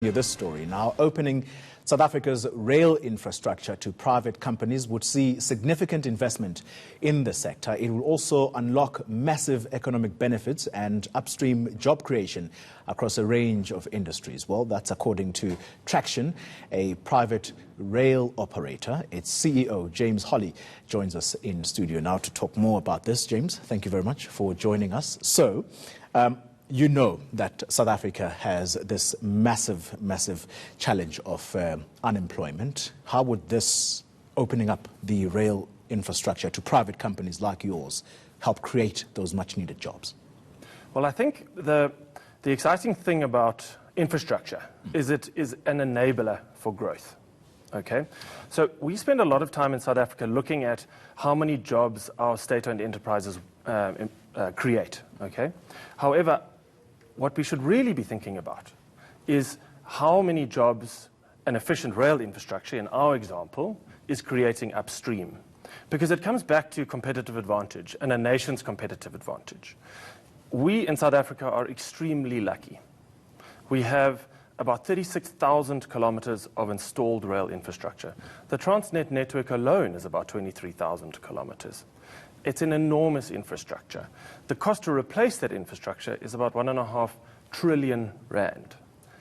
This story now, opening South Africa's rail infrastructure to private companies would see significant investment in the sector. It will also unlock massive economic benefits and upstream job creation across a range of industries. Well, that's according to Traxion, a private rail operator. Its CEO, James Holley, joins us in studio now to talk more about this. James, thank you very much for joining us. So, you know that South Africa has this massive challenge of unemployment. How would this opening up the rail infrastructure to private companies like yours help create those much needed jobs? Well, I think the exciting thing about infrastructure is it is an enabler for growth. Okay, so we spend a lot of time in South Africa looking at how many jobs our state-owned enterprises create. Okay, however, what we should really be thinking about is how many jobs an efficient rail infrastructure, in our example, is creating upstream. Because it comes back to competitive advantage and a nation's competitive advantage. We in South Africa are extremely lucky. We have about 36,000 kilometers of installed rail infrastructure. The Transnet network alone is about 23,000 kilometers. It's an enormous infrastructure. The cost to replace that infrastructure is about 1.5 trillion rand.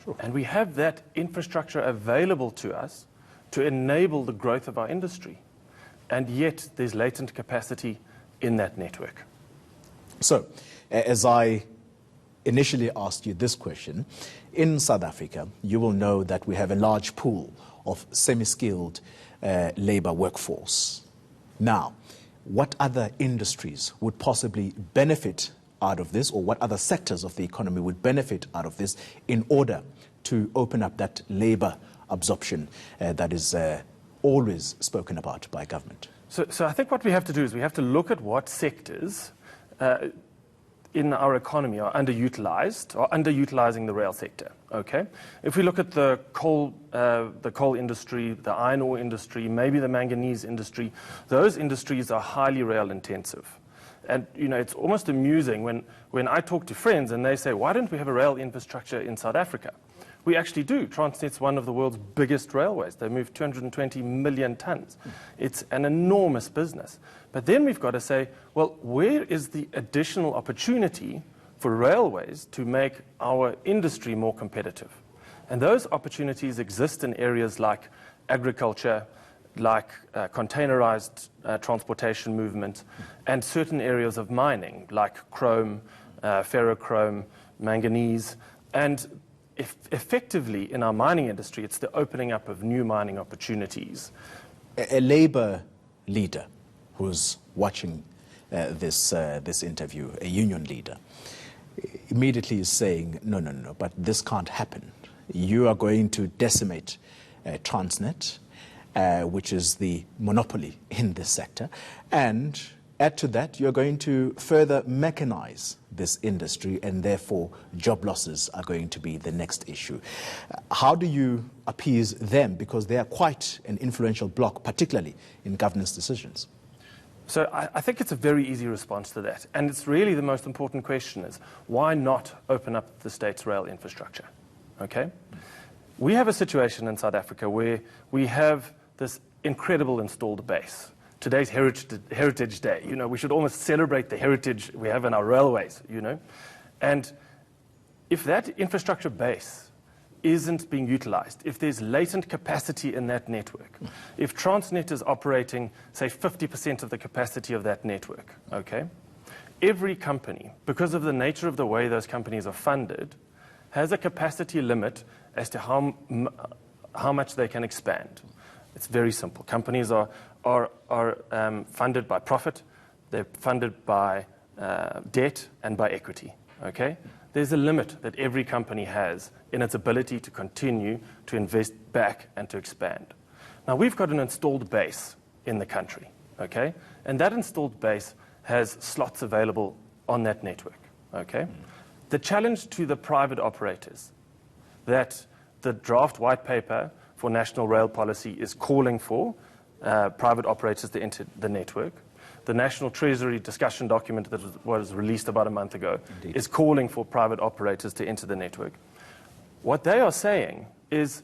Sure. And we have that infrastructure available to us to enable the growth of our industry. And yet there's latent capacity in that network. So, as I initially asked you this question, in South Africa, you will know that we have a large pool of semi-skilled labor workforce. Now, what other industries would possibly benefit out of this, or what other sectors of the economy would benefit out of this in order to open up that labor absorption that is always spoken about by government? So I think what we have to do is we have to look at what sectors in our economy are underutilized or underutilizing the rail sector. Okay, if we look at the coal industry, the iron ore industry, maybe the manganese industry, those industries are highly rail intensive. And you know, it's almost amusing when I talk to friends and they say, why don't we have a rail infrastructure in South Africa? We actually do. Transnet's one of the world's biggest railways. They move 220 million tons. It's an enormous business. But then we've got to say, well, where is the additional opportunity for railways to make our industry more competitive? And those opportunities exist in areas like agriculture, like containerized transportation movement, and certain areas of mining, like chrome, ferrochrome, manganese. And effectively, in our mining industry, it's the opening up of new mining opportunities. A labor leader who's watching this interview, a union leader, immediately is saying, no, but this can't happen. You are going to decimate Transnet, which is the monopoly in this sector, and add to that, you're going to further mechanize this industry, and therefore job losses are going to be the next issue. How do you appease them? Because they are quite an influential bloc, particularly in governance decisions. So I think it's a very easy response to that. And it's really the most important question is, why not open up the state's rail infrastructure? Okay? We have a situation in South Africa where we have this incredible installed base. Today's Heritage Day. You know, we should almost celebrate the heritage we have in our railways, you know. And if that infrastructure base isn't being utilized, if there's latent capacity in that network, if Transnet is operating, say, 50% of the capacity of that network, okay, every company, because of the nature of the way those companies are funded, has a capacity limit as to how much they can expand. It's very simple. Companies are funded by profit, they're funded by debt and by equity, okay? There's a limit that every company has in its ability to continue to invest back and to expand. Now, we've got an installed base in the country, okay? And that installed base has slots available on that network, okay? The challenge to the private operators that the draft white paper for national rail policy is calling for private operators to enter the network. The National Treasury discussion document that was released about a month ago is calling for private operators to enter the network. What they are saying is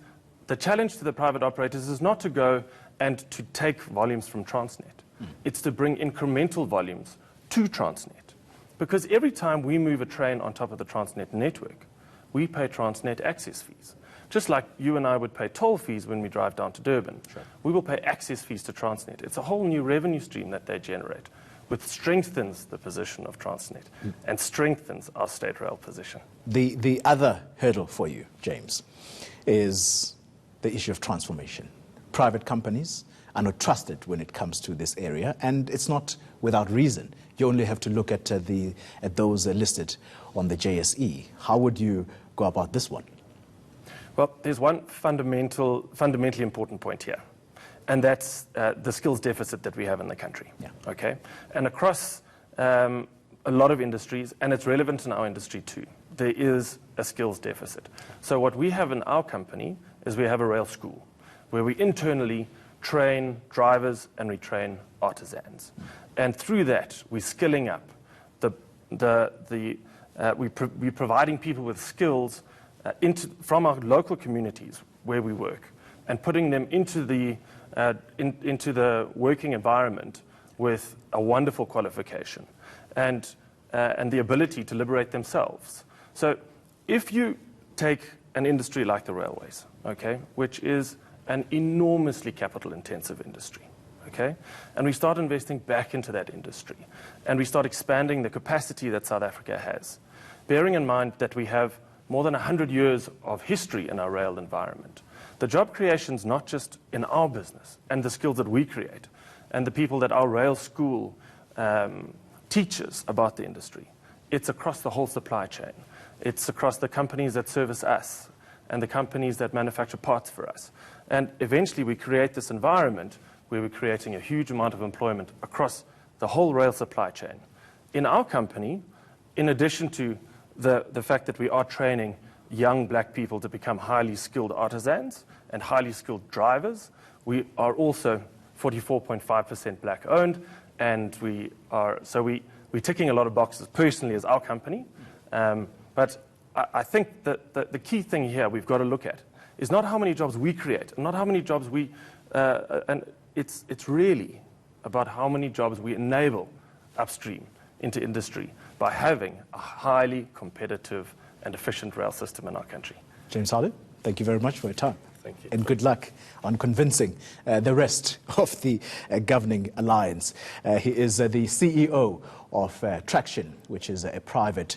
the challenge to the private operators is not to go and to take volumes from Transnet. It's to bring incremental volumes to Transnet. Because every time we move a train on top of the Transnet network, we pay Transnet access fees. Just like you and I would pay toll fees when we drive down to Durban, we will pay access fees to Transnet. It's a whole new revenue stream that they generate, which strengthens the position of Transnet and strengthens our state rail position. The other hurdle for you, James, is the issue of transformation. Private companies are not trusted when it comes to this area, and it's not without reason. You only have to look at those listed on the JSE. How would you go about this one? Well, there's one fundamentally important point here, and that's the skills deficit that we have in the country. Yeah. Okay, and across a lot of industries, and it's relevant in our industry too, there is a skills deficit. So what we have in our company is we have a rail school where we internally train drivers and we train artisans, and through that we're skilling up we're providing people with skills from our local communities where we work, and putting them into the working environment with a wonderful qualification and the ability to liberate themselves. So if you take an industry like the railways, okay, which is an enormously capital-intensive industry, okay, and we start investing back into that industry, and we start expanding the capacity that South Africa has, bearing in mind that we have more than 100 years of history in our rail environment. The job creation is not just in our business and the skills that we create and the people that our rail school teaches about the industry. It's across the whole supply chain. It's across the companies that service us and the companies that manufacture parts for us. And eventually we create this environment where we're creating a huge amount of employment across the whole rail supply chain. In our company, in addition to the fact that we are training young black people to become highly skilled artisans and highly skilled drivers, we are also 44.5% black owned, and we're ticking a lot of boxes personally as our company. But I think that the key thing here we've got to look at is not how many jobs we create, and not how many jobs and it's really about how many jobs we enable upstream into industry by having a highly competitive and efficient rail system in our country. James Harlow, thank you very much for your time. Thank you. And good luck on convincing the rest of the governing alliance. He is the CEO of Traction, which is a private